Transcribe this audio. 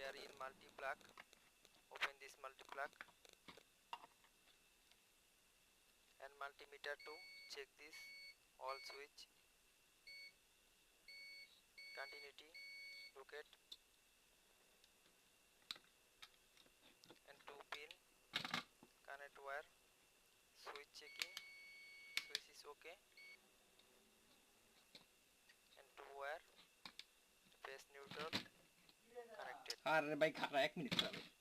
are in multiplex. Open this multiplex and multimeter to check this all switch continuity, locate and 2 pin connect wire, switch checking, switch is okay and 2 wire phase neutral connected. अरे भाई खा रहा है 1 minute